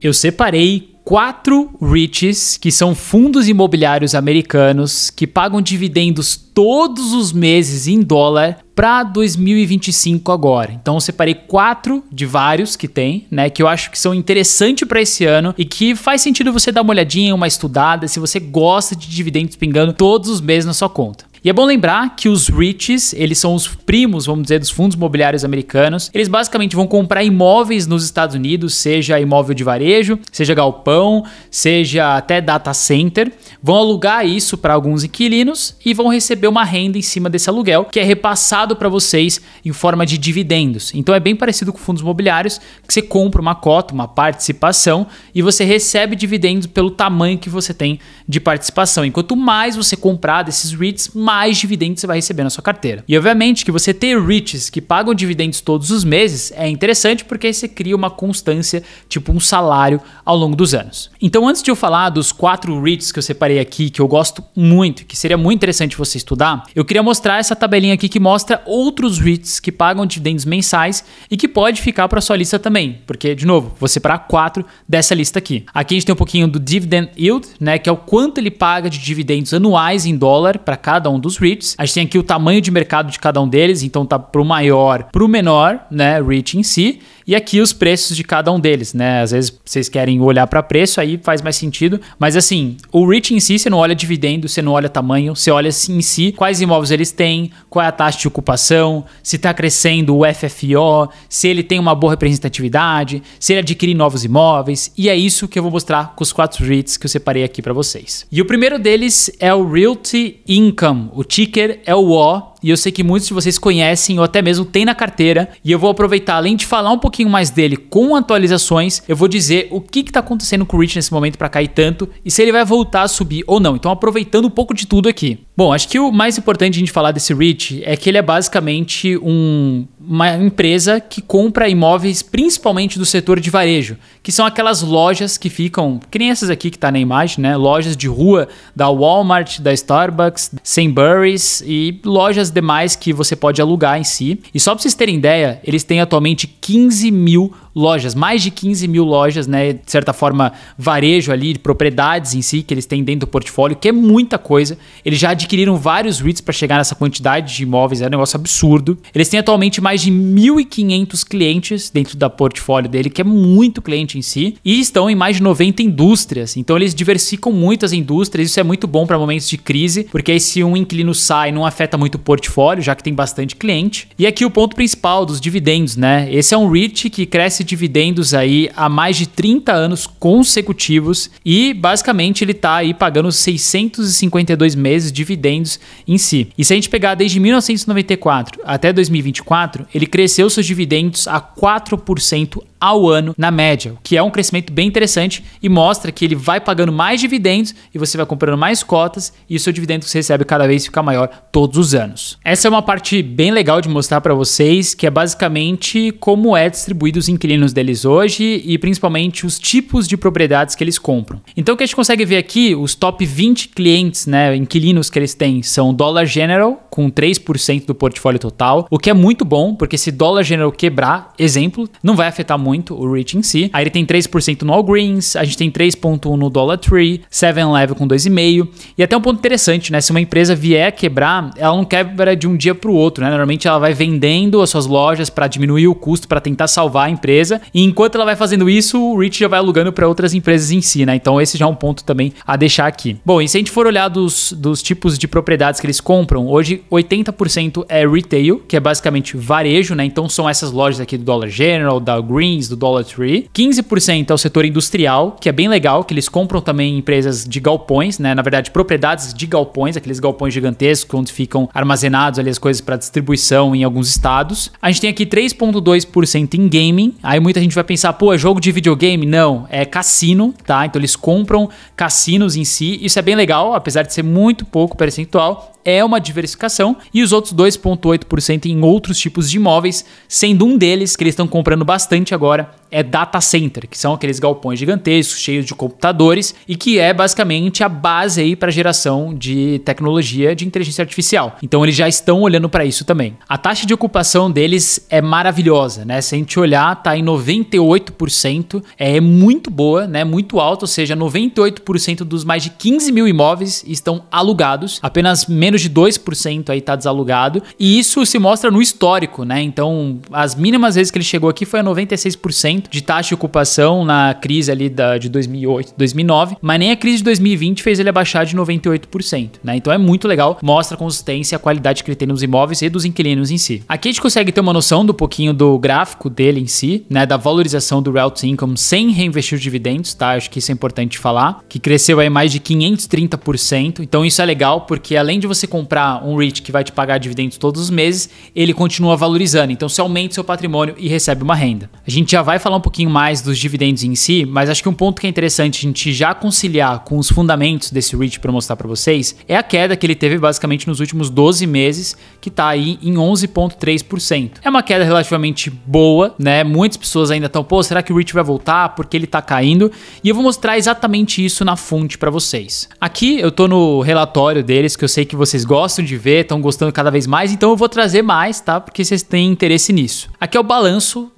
Eu separei 4 REITs, que são fundos imobiliários americanos, que pagam dividendos todos os meses em dólar para 2025 agora. Então eu separei 4 de vários que tem, né, que eu acho que são interessantes para esse ano e que faz sentido você dar uma olhadinha, uma estudada, se você gosta de dividendos pingando todos os meses na sua conta. E é bom lembrar que os REITs, eles são os primos, vamos dizer, dos fundos imobiliários americanos. Eles basicamente vão comprar imóveis nos Estados Unidos, seja imóvel de varejo, seja galpão, seja até data center. Vão alugar isso para alguns inquilinos e vão receber uma renda em cima desse aluguel, que é repassado para vocês em forma de dividendos. Então é bem parecido com fundos imobiliários, que você compra uma cota, uma participação, e você recebe dividendos pelo tamanho que você tem de participação. E quanto mais você comprar desses REITs, mais dividendos você vai receber na sua carteira. E obviamente que você ter REITs que pagam dividendos todos os meses é interessante, porque aí você cria uma constância, tipo um salário ao longo dos anos. Então antes de eu falar dos 4 REITs que eu separei aqui, que eu gosto muito, que seria muito interessante você estudar, eu queria mostrar essa tabelinha aqui que mostra outros REITs que pagam dividendos mensais e que pode ficar para sua lista também, porque, de novo, vou separar 4 dessa lista aqui. Aqui a gente tem um pouquinho do Dividend Yield, né, que é o quanto ele paga de dividendos anuais em dólar para cada um dos REITs. A gente tem aqui o tamanho de mercado de cada um deles, então tá pro maior, pro menor, né, REIT em si, e aqui os preços de cada um deles, né? Às vezes vocês querem olhar para preço, aí faz mais sentido, mas assim, o REIT em si, você não olha dividendo, você não olha tamanho, você olha em si quais imóveis eles têm, qual é a taxa de ocupação, se está crescendo o FFO, se ele tem uma boa representatividade, se ele adquire novos imóveis, e é isso que eu vou mostrar com os 4 REITs que eu separei aqui para vocês. E o primeiro deles é o Realty Income, o ticker é o O, e eu sei que muitos de vocês conhecem ou até mesmo têm na carteira, e eu vou aproveitar, além de falar um pouquinho mais dele com atualizações, eu vou dizer o que está acontecendo com o REIT nesse momento para cair tanto e se ele vai voltar a subir ou não. Então aproveitando um pouco de tudo aqui. Bom, acho que o mais importante de a gente falar desse REIT é que ele é basicamente uma empresa que compra imóveis principalmente do setor de varejo, que são aquelas lojas que ficam, que nem essas aqui que tá na imagem, né? Lojas de rua da Walmart, da Starbucks, Sainsbury's e lojas demais que você pode alugar em si. E só para vocês terem ideia, eles têm atualmente 15 mil lojas, mais de 15 mil lojas, né? De certa forma, varejo ali, propriedades em si que eles têm dentro do portfólio, que é muita coisa. Eles já adquiriram vários REITs para chegar nessa quantidade de imóveis, é um negócio absurdo. Eles têm atualmente mais de 1.500 clientes dentro da portfólio dele, que é muito cliente em si, e estão em mais de 90 indústrias. Então eles diversificam muito as indústrias, isso é muito bom para momentos de crise, porque aí se um inquilino sai, não afeta muito o portfólio, já que tem bastante cliente. E aqui o ponto principal dos dividendos, né? Esse é um REIT que cresce dividendos aí há mais de 30 anos consecutivos e basicamente ele tá aí pagando 652 meses de dividendos em si. E se a gente pegar desde 1994 até 2024, ele cresceu seus dividendos a 4% ao ano na média, o que é um crescimento bem interessante e mostra que ele vai pagando mais dividendos e você vai comprando mais cotas e o seu dividendo que você recebe cada vez fica maior todos os anos. Essa é uma parte bem legal de mostrar para vocês, que é basicamente como é distribuído os inquilinos deles hoje e principalmente os tipos de propriedades que eles compram. Então o que a gente consegue ver aqui, os top 20 clientes, né, inquilinos que eles têm são Dollar General, com 3% do portfólio total, o que é muito bom, porque se Dollar General quebrar, exemplo, não vai afetar muito o REIT em si. Aí ele tem 3% no Walgreens, a gente tem 3,1% no Dollar Tree, 7-Eleven com 2,5%. E até um ponto interessante, né? Se uma empresa vier a quebrar, ela não quebra de um dia para o outro, né? Normalmente ela vai vendendo as suas lojas para diminuir o custo, para tentar salvar a empresa. E enquanto ela vai fazendo isso, o REIT já vai alugando para outras empresas em si, né? Então esse já é um ponto também a deixar aqui. Bom, e se a gente for olhar dos tipos de propriedades que eles compram, hoje 80% é retail, que é basicamente varejo, né? Então são essas lojas aqui do Dollar General, da Greens, do Dollar Tree. 15% é o setor industrial, que é bem legal, que eles compram também empresas de galpões, né? Na verdade, propriedades de galpões, aqueles galpões gigantescos onde ficam armazenados ali as coisas para distribuição em alguns estados. A gente tem aqui 3,2% em gaming. Aí muita gente vai pensar, pô, é jogo de videogame? Não, é cassino, tá? Então eles compram cassinos em si. Isso é bem legal, apesar de ser muito pouco percentual. É uma diversificação, e os outros 2,8% em outros tipos de imóveis, sendo um deles que eles estão comprando bastante agora é data center, que são aqueles galpões gigantescos, cheios de computadores e que é basicamente a base aí para geração de tecnologia de inteligência artificial. Então eles já estão olhando para isso também. A taxa de ocupação deles é maravilhosa, né? Se a gente olhar, tá em 98%, é muito boa, né? Muito alta, ou seja, 98% dos mais de 15 mil imóveis estão alugados, apenas menos de 2% aí tá desalugado, e isso se mostra no histórico, né? Então, as mínimas vezes que ele chegou aqui foi a 96% de taxa de ocupação na crise ali de 2008, 2009, mas nem a crise de 2020 fez ele abaixar de 98%, né? Então é muito legal, mostra a consistência e a qualidade que ele tem nos imóveis e dos inquilinos em si. Aqui a gente consegue ter uma noção do pouquinho do gráfico dele em si, né? Da valorização do Realty Income sem reinvestir os dividendos, tá? Acho que isso é importante falar, que cresceu aí mais de 530%, então isso é legal porque além de você comprar um REIT que vai te pagar dividendos todos os meses, ele continua valorizando, então você aumenta o seu patrimônio e recebe uma renda. A gente já vai falar um pouquinho mais dos dividendos em si, mas acho que um ponto que é interessante a gente já conciliar com os fundamentos desse REIT para mostrar para vocês é a queda que ele teve basicamente nos últimos 12 meses, que está aí em 11,3%. É uma queda relativamente boa, né? Muitas pessoas ainda estão, pô, será que o REIT vai voltar? Porque ele está caindo? E eu vou mostrar exatamente isso na fonte para vocês. Aqui eu tô no relatório deles, que eu sei que vocês gostam de ver, estão gostando cada vez mais, então eu vou trazer mais, tá? Porque vocês têm interesse nisso. Aqui é o balanço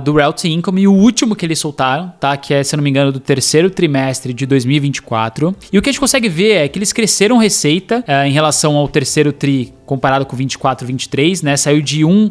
do Realty Income e o último que eles soltaram, tá? Que é, se eu não me engano, do terceiro trimestre de 2024. E o que a gente consegue ver é que eles cresceram receita em relação ao terceiro tri comparado com 24, 23, né? Saiu de 1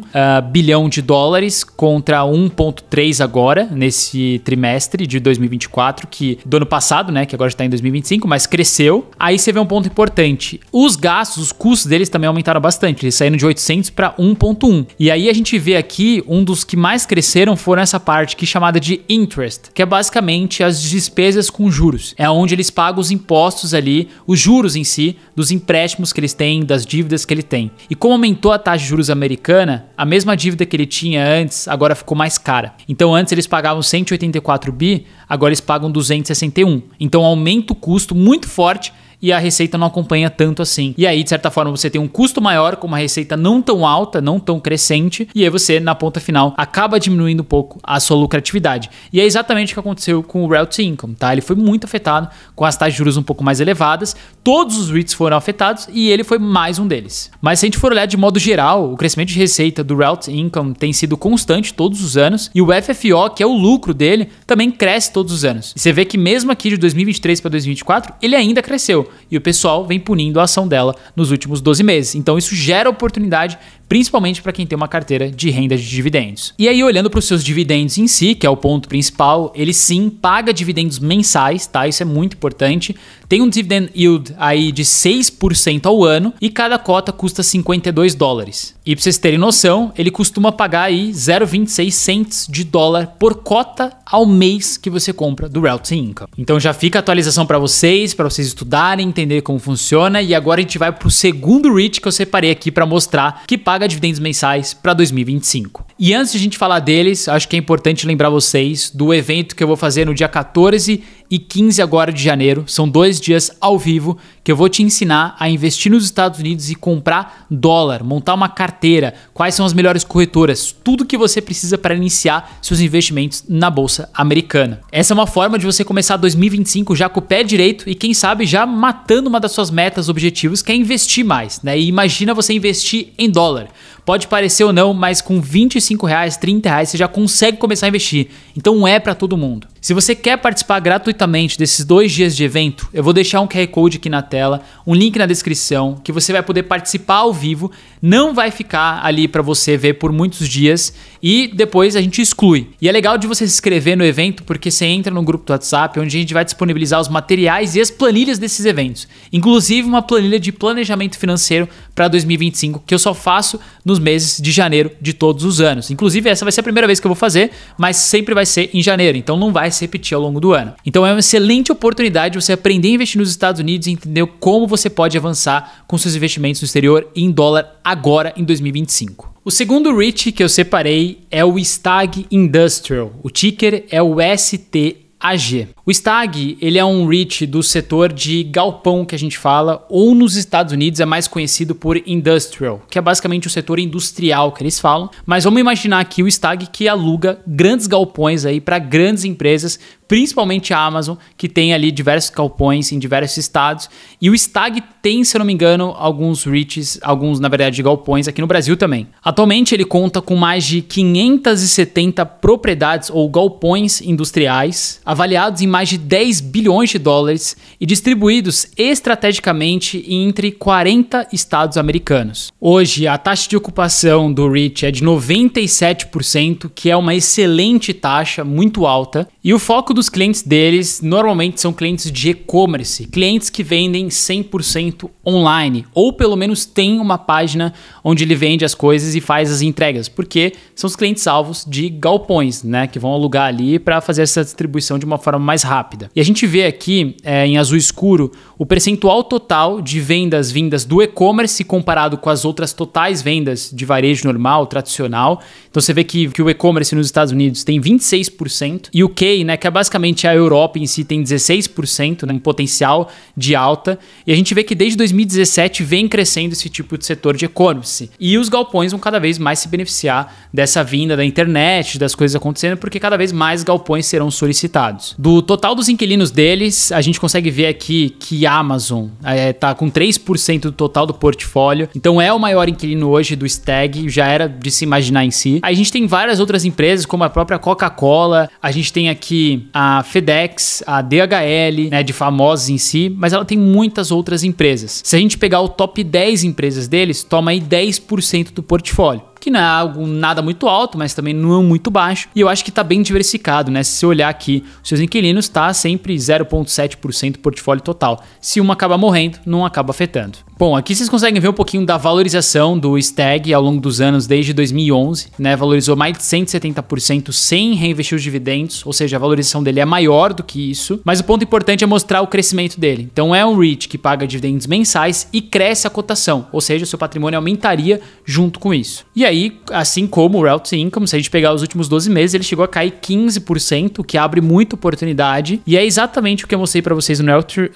bilhão de dólares contra 1,3 agora, nesse trimestre de 2024, que do ano passado, né? Que agora está em 2025, mas cresceu. Aí você vê um ponto importante. Os gastos, os custos deles também aumentaram bastante. Eles saíram de 800 para 1,1. E aí a gente vê aqui, um dos que mais cresceram foram essa parte aqui chamada de interest, que é basicamente as despesas com juros. É onde eles pagam os impostos ali, os juros em si, dos empréstimos que eles têm, das dívidas que ele tem. E como aumentou a taxa de juros americana, a mesma dívida que ele tinha antes agora ficou mais cara. Então antes eles pagavam 184 bi, agora eles pagam 261. Então aumenta o custo muito forte e a receita não acompanha tanto assim. E aí, de certa forma, você tem um custo maior com uma receita não tão alta, não tão crescente, e aí você, na ponta final, acaba diminuindo um pouco a sua lucratividade. E é exatamente o que aconteceu com o Realty Income, tá? Ele foi muito afetado com as taxas de juros um pouco mais elevadas, todos os REITs foram afetados e ele foi mais um deles. Mas se a gente for olhar de modo geral, o crescimento de receita do Realty Income tem sido constante todos os anos, e o FFO, que é o lucro dele, também cresce todos os anos. E você vê que mesmo aqui de 2023 para 2024, ele ainda cresceu. E o pessoal vem punindo a ação dela nos últimos 12 meses. Então isso gera oportunidade, principalmente para quem tem uma carteira de renda de dividendos. E aí, olhando para os seus dividendos em si, que é o ponto principal, ele sim paga dividendos mensais, tá? Isso é muito importante. Tem um dividend yield aí de 6% ao ano e cada cota custa 52 dólares. E para vocês terem noção, ele costuma pagar aí 0,26 cents de dólar por cota ao mês que você compra do Realty Income. Então já fica a atualização para vocês estudarem, entender como funciona. E agora a gente vai para o segundo REIT que eu separei aqui para mostrar que paga dividendos mensais para 2025. E antes de a gente falar deles, acho que é importante lembrar vocês do evento que eu vou fazer no dia 14 e 15 agora de janeiro. São 2 dias ao vivo que eu vou te ensinar a investir nos Estados Unidos e comprar dólar, montar uma carteira, quais são as melhores corretoras, tudo que você precisa para iniciar seus investimentos na Bolsa Americana. Essa é uma forma de você começar 2025 já com o pé direito e quem sabe já matando uma das suas metas, objetivos, que é investir mais, né? E imagina você investir em dólar. Pode parecer ou não, mas com R$25, R$30 você já consegue começar a investir. Então é para todo mundo. Se você quer participar gratuitamente desses 2 dias de evento, eu vou deixar um QR Code aqui na tela, um link na descrição, que você vai poder participar ao vivo, não vai ficar ali para você ver por muitos dias e depois a gente exclui. E é legal de você se inscrever no evento porque você entra no grupo do WhatsApp, onde a gente vai disponibilizar os materiais e as planilhas desses eventos. Inclusive uma planilha de planejamento financeiro para 2025, que eu só faço nos meses de janeiro de todos os anos. Inclusive essa vai ser a primeira vez que eu vou fazer, mas sempre vai ser em janeiro, então não vai se repetir ao longo do ano. Então é uma excelente oportunidade de você aprender a investir nos Estados Unidos e entender como você pode avançar com seus investimentos no exterior em dólar agora em 2025. O segundo REIT que eu separei é o Stag Industrial. O ticker é o STI. AG. O STAG, ele é um REIT do setor de galpão que a gente fala, ou nos Estados Unidos é mais conhecido por industrial, que é basicamente o setor industrial que eles falam. Mas vamos imaginar aqui o STAG que aluga grandes galpões aí para grandes empresas, principalmente a Amazon, que tem ali diversos galpões em diversos estados. E o STAG tem, se eu não me engano, alguns REITs, alguns, na verdade, galpões aqui no Brasil também. Atualmente ele conta com mais de 570 propriedades ou galpões industriais, avaliados em mais de 10 bilhões de dólares e distribuídos estrategicamente entre 40 estados americanos. Hoje, a taxa de ocupação do REIT é de 97%, que é uma excelente taxa, muito alta, e o foco dos clientes deles normalmente são clientes de e-commerce, clientes que vendem 100% online, ou pelo menos tem uma página onde ele vende as coisas e faz as entregas, porque são os clientes alvos de galpões, né, que vão alugar ali para fazer essa distribuição de uma forma mais rápida. E a gente vê aqui em azul escuro o percentual total de vendas vindas do e-commerce comparado com as outras totais vendas de varejo normal, tradicional. Então você vê que o e-commerce nos Estados Unidos tem 26% e o UK, né, que é basicamente a Europa em si, tem 16%, né, um potencial de alta. E a gente vê que desde 2017 vem crescendo esse tipo de setor de e-commerce. E os galpões vão cada vez mais se beneficiar dessa vinda da internet, das coisas acontecendo, porque cada vez mais galpões serão solicitados. Do total dos inquilinos deles, a gente consegue ver aqui que a Amazon está com 3% do total do portfólio. Então é o maior inquilino hoje do STAG, já era de se imaginar em si. A gente tem várias outras empresas, como a própria Coca-Cola, a gente tem aqui a FedEx, a DHL, né, de famosos em si, mas ela tem muitas outras empresas. Se a gente pegar o top 10 empresas deles, toma aí 10% do portfólio, que não é algo nada muito alto, mas também não é muito baixo. E eu acho que está bem diversificado, né? Se você olhar aqui, os seus inquilinos está sempre 0,7% do portfólio total. Se uma acaba morrendo, não acaba afetando. Bom, aqui vocês conseguem ver um pouquinho da valorização do STAG ao longo dos anos, desde 2011, né? Valorizou mais de 170% sem reinvestir os dividendos, ou seja, a valorização dele é maior do que isso. Mas o ponto importante é mostrar o crescimento dele. Então é um REIT que paga dividendos mensais e cresce a cotação, ou seja, o seu patrimônio aumentaria junto com isso. E aí, assim como o Realty Income, se a gente pegar os últimos 12 meses, ele chegou a cair 15%, o que abre muita oportunidade. E é exatamente o que eu mostrei para vocês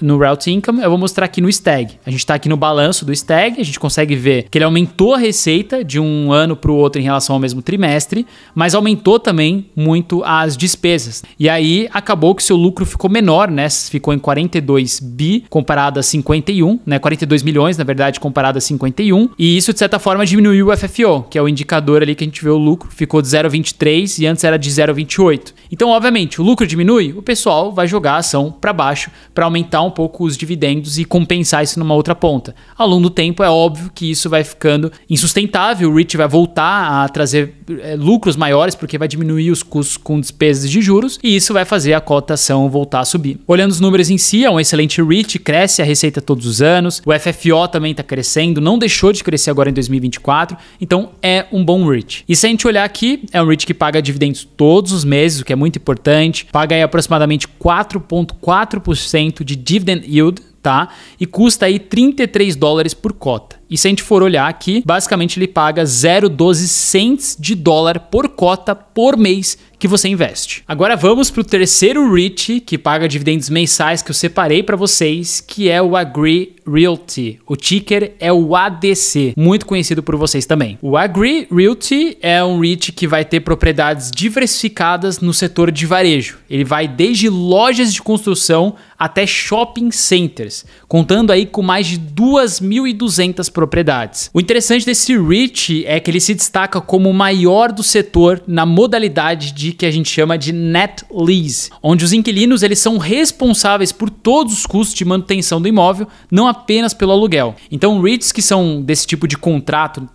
no Realty Income, eu vou mostrar aqui no STAG. A gente está aqui no balanço do STAG, a gente consegue ver que ele aumentou a receita de um ano para o outro em relação ao mesmo trimestre, mas aumentou também muito as despesas. E aí acabou que seu lucro ficou menor, né? Ficou em 42 bi comparado a 51, né? 42 milhões, na verdade, comparado a 51. E isso, de certa forma, diminuiu o FFO, que é o indicador ali que a gente vê o lucro, ficou de 0,23 e antes era de 0,28. Então, obviamente, o lucro diminui, o pessoal vai jogar a ação para baixo para aumentar um pouco os dividendos e compensar isso numa outra ponta. Ao longo do tempo, é óbvio que isso vai ficando insustentável, o REIT vai voltar a trazer lucros maiores porque vai diminuir os custos com despesas de juros e isso vai fazer a cotação voltar a subir. Olhando os números em si, é um excelente REIT, cresce a receita todos os anos, o FFO também está crescendo, não deixou de crescer agora em 2024, então é um bom REIT. E se a gente olhar aqui, é um REIT que paga dividendos todos os meses, o que é muito importante, paga aí aproximadamente 4,4% de dividend yield, tá? E custa aí $33 por cota. E se a gente for olhar aqui, basicamente ele paga 0,12 cents de dólar por cota por mês que você investe. Agora vamos para o terceiro REIT que paga dividendos mensais que eu separei para vocês, que é o Agree Realty. O ticker é o ADC, muito conhecido por vocês também. O Agree Realty é um REIT que vai ter propriedades diversificadas no setor de varejo. Ele vai desde lojas de construção até shopping centers, contando aí com mais de 2.200 propriedades. O interessante desse REIT é que ele se destaca como o maior do setor na modalidade de que a gente chama de net lease, onde os inquilinos eles são responsáveis por todos os custos de manutenção do imóvel, não apenas pelo aluguel. Então, REITs que são desse tipo de contrato,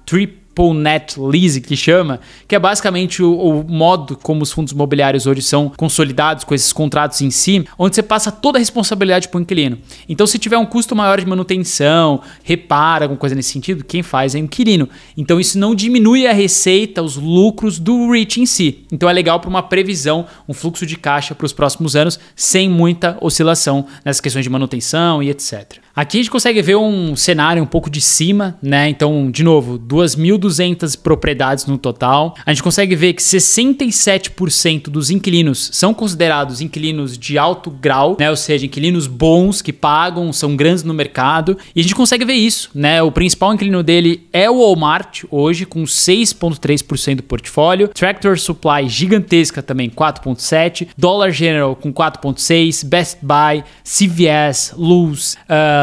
Net Lease, que chama, que é basicamente o modo como os fundos imobiliários hoje são consolidados com esses contratos em si, onde você passa toda a responsabilidade para o inquilino. Então, se tiver um custo maior de manutenção, repara, alguma coisa nesse sentido, quem faz é o inquilino. Então, isso não diminui a receita, os lucros do REIT em si. Então, é legal para uma previsão, um fluxo de caixa para os próximos anos, sem muita oscilação nessas questões de manutenção e etc. Aqui a gente consegue ver um cenário um pouco de cima, né? Então, de novo, 2.200 propriedades no total. A gente consegue ver que 67% dos inquilinos são considerados inquilinos de alto grau, né? Ou seja, inquilinos bons que pagam, são grandes no mercado. E a gente consegue ver isso, né? O principal inquilino dele é o Walmart hoje, com 6,3% do portfólio. Tractor Supply gigantesca também, 4,7%. Dollar General com 4,6%. Best Buy, CVS, Lowe's,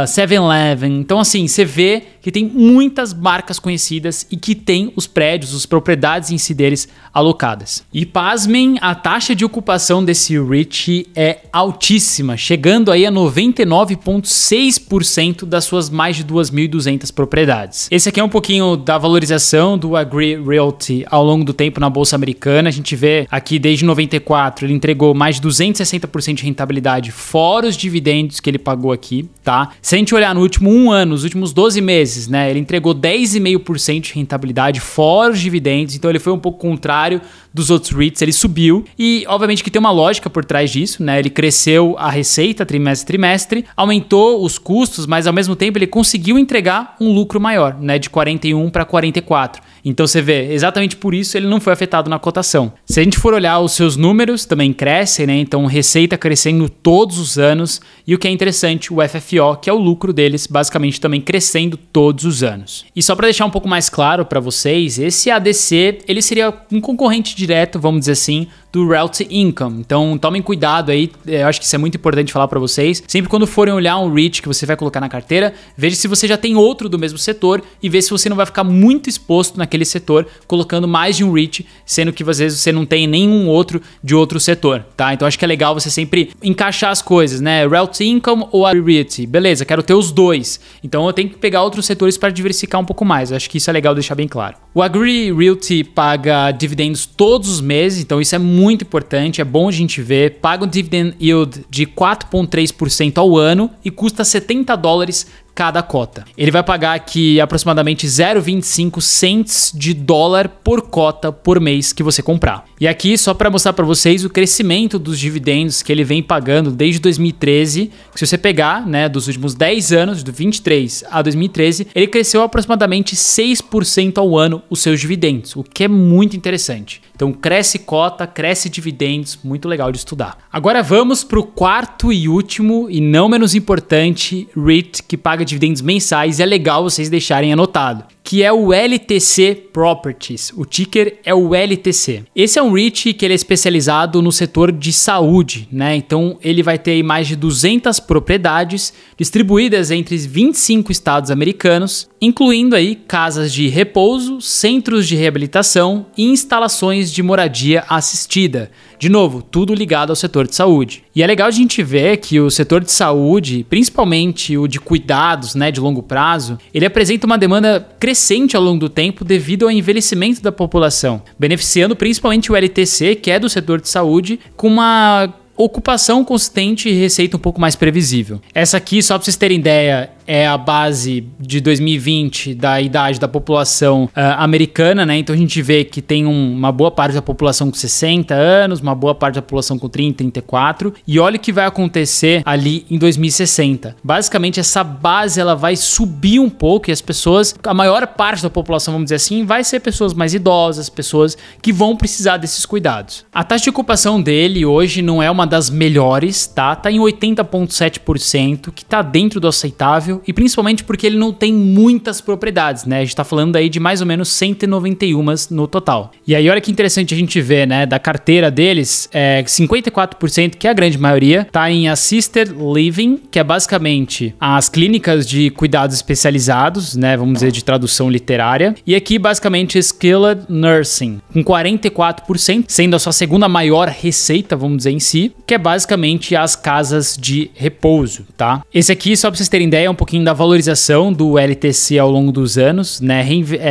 7-Eleven. Então, assim, você vê que tem muitas marcas conhecidas e que tem os prédios, as propriedades em si deles alocadas. E pasmem, a taxa de ocupação desse REIT é altíssima, chegando aí a 99,6% das suas mais de 2.200 propriedades. Esse aqui é um pouquinho da valorização do Agree Realty ao longo do tempo na Bolsa Americana. A gente vê aqui desde 94, ele entregou mais de 260% de rentabilidade, fora os dividendos que ele pagou aqui, tá? Se a gente olhar no último ano, os últimos 12 meses, né, ele entregou 10,5% de rentabilidade fora os dividendos, então ele foi um pouco contrário dos outros REITs, ele subiu e obviamente que tem uma lógica por trás disso, né? Ele cresceu a receita trimestre a trimestre, aumentou os custos, mas ao mesmo tempo ele conseguiu entregar um lucro maior, né, de 41 para 44. Então você vê, exatamente por isso ele não foi afetado na cotação. Se a gente for olhar os seus números, também crescem, né? Então receita crescendo todos os anos e o que é interessante, o FFO, que é o lucro deles, basicamente também crescendo todos os anos. E só para deixar um pouco mais claro para vocês, esse ADC, ele seria um concorrente direto, vamos dizer assim, do Realty Income. Então tomem cuidado aí, eu acho que isso é muito importante falar para vocês. Sempre quando forem olhar um REIT que você vai colocar na carteira, veja se você já tem outro do mesmo setor e veja se você não vai ficar muito exposto naquele setor, colocando mais de um REIT, sendo que às vezes você não tem nenhum outro de outro setor, tá? Então acho que é legal você sempre encaixar as coisas, né? Realty Income ou a REIT, beleza, quero ter os dois. Então eu tenho que pegar outros setores para diversificar um pouco mais. Eu acho que isso é legal deixar bem claro. O Agree Realty paga dividendos todos os meses, então isso é muito importante, é bom a gente ver. Paga um dividend yield de 4,3% ao ano e custa $70 cada cota. Ele vai pagar aqui aproximadamente 0,25 cents de dólar por cota por mês que você comprar. E aqui só para mostrar para vocês o crescimento dos dividendos que ele vem pagando desde 2013, que se você pegar, né, dos últimos 10 anos, do 23 a 2013, ele cresceu aproximadamente 6% ao ano os seus dividendos, o que é muito interessante. Então cresce cota, cresce dividendos, muito legal de estudar. Agora vamos para o quarto e último e não menos importante REIT que paga dividendos mensais, e é legal vocês deixarem anotado, que é o LTC Properties. O ticker é o LTC. Esse é um REIT que ele é especializado no setor de saúde, né? Então ele vai ter aí mais de 200 propriedades distribuídas entre 25 estados americanos, incluindo aí casas de repouso, centros de reabilitação e instalações de moradia assistida. De novo, tudo ligado ao setor de saúde. E é legal a gente ver que o setor de saúde, principalmente o de cuidados, né, de longo prazo, ele apresenta uma demanda crescente ao longo do tempo devido ao envelhecimento da população, beneficiando principalmente o LTC, que é do setor de saúde, com uma ocupação consistente e receita um pouco mais previsível. Essa aqui, só para vocês terem ideia, é a base de 2020 da idade da população americana, né? Então a gente vê que tem uma boa parte da população com 60 anos, uma boa parte da população com 30, 34, e olha o que vai acontecer ali em 2060. Basicamente essa base ela vai subir um pouco e as pessoas, a maior parte da população, vamos dizer assim, vai ser pessoas mais idosas, pessoas que vão precisar desses cuidados. A taxa de ocupação dele hoje não é uma das melhores, tá? Tá em 80,7%, que tá dentro do aceitável, e principalmente porque ele não tem muitas propriedades, né? A gente tá falando aí de mais ou menos 191 no total. E aí olha que interessante a gente ver, né? Da carteira deles, 54%, que é a grande maioria, tá em Assisted Living, que é basicamente as clínicas de cuidados especializados, né? Vamos dizer de tradução literária. E aqui basicamente Skilled Nursing, com 44%, sendo a sua segunda maior receita, vamos dizer em si, que é basicamente as casas de repouso, tá? Esse aqui, só pra vocês terem ideia, é um pouquinho da valorização do LTC ao longo dos anos, né?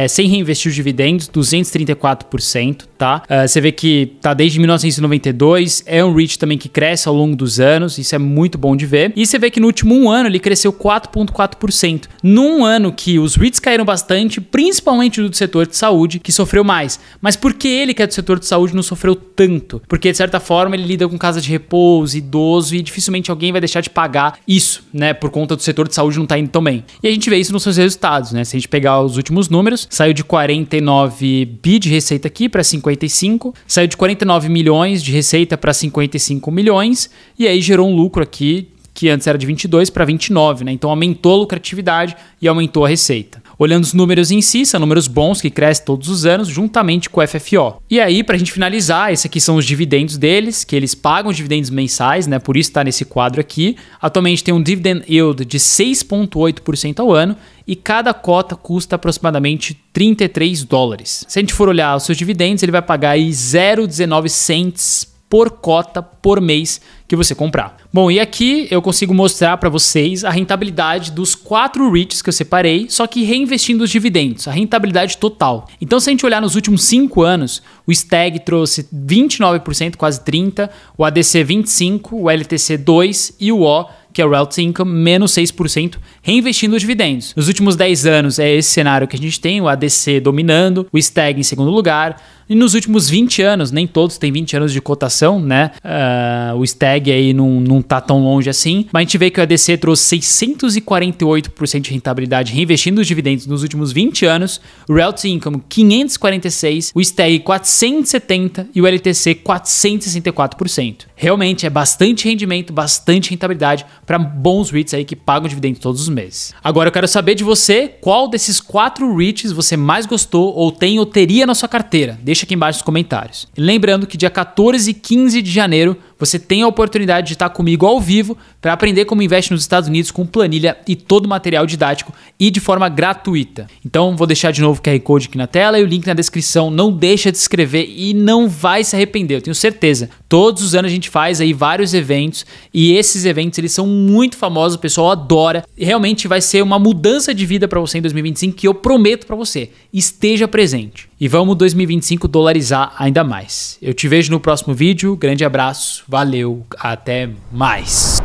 Sem reinvestir os dividendos, 234%, tá? Você vê que tá desde 1992, é um REIT também que cresce ao longo dos anos, isso é muito bom de ver. E você vê que no último ano ele cresceu 4,4%. Num ano que os REITs caíram bastante, principalmente do setor de saúde, que sofreu mais. Mas por que ele, que é do setor de saúde, não sofreu tanto? Porque, de certa forma, ele lida com casa de repouso, idoso, e dificilmente alguém vai deixar de pagar isso, né? Por conta do setor de saúde não não tá indo tão bem. E a gente vê isso nos seus resultados, né? Se a gente pegar os últimos números, saiu de 49 bi de receita aqui para 55, saiu de 49 milhões de receita para 55 milhões, e aí gerou um lucro aqui que antes era de 22 para 29, né? Então aumentou a lucratividade e aumentou a receita. Olhando os números em si, são números bons que crescem todos os anos, juntamente com o FFO. E aí, para a gente finalizar, esses aqui são os dividendos deles, que eles pagam dividendos mensais, né? Por isso está nesse quadro aqui. Atualmente tem um dividend yield de 6,8% ao ano e cada cota custa aproximadamente $33. Se a gente for olhar os seus dividendos, ele vai pagar aí 0,19 cents por cota por mês que você comprar. Bom, e aqui eu consigo mostrar para vocês a rentabilidade dos 4 REITs que eu separei, só que reinvestindo os dividendos, a rentabilidade total. Então, se a gente olhar nos últimos 5 anos, o STAG trouxe 29%, quase 30%, o ADC 25%, o LTC 2% e o O, que é o Realty Income, menos 6%, reinvestindo os dividendos. Nos últimos 10 anos é esse cenário que a gente tem, o ADC dominando, o STAG em segundo lugar. E nos últimos 20 anos, nem todos têm 20 anos de cotação, né? O STAG aí não tá tão longe assim, mas a gente vê que o ADC trouxe 648% de rentabilidade reinvestindo os dividendos nos últimos 20 anos, o Realty Income 546%, o STAG 470% e o LTC 464%. Realmente é bastante rendimento, bastante rentabilidade para bons REITs aí que pagam dividendos todos os meses. Agora eu quero saber de você, qual desses 4 REITs você mais gostou ou tem ou teria na sua carteira? Deixa aqui embaixo nos comentários. E lembrando que dia 14 e 15 de janeiro você tem a oportunidade de estar comigo ao vivo para aprender como investe nos Estados Unidos com planilha e todo o material didático e de forma gratuita. Então vou deixar de novo o QR Code aqui na tela e o link na descrição. Não deixa de se inscrever e não vai se arrepender, eu tenho certeza. Todos os anos a gente faz aí vários eventos e esses eventos eles são muito famosos, o pessoal adora. E realmente vai ser uma mudança de vida para você em 2025 que eu prometo para você. Esteja presente. E vamos 2025 dolarizar ainda mais. Eu te vejo no próximo vídeo. Grande abraço. Valeu. Até mais.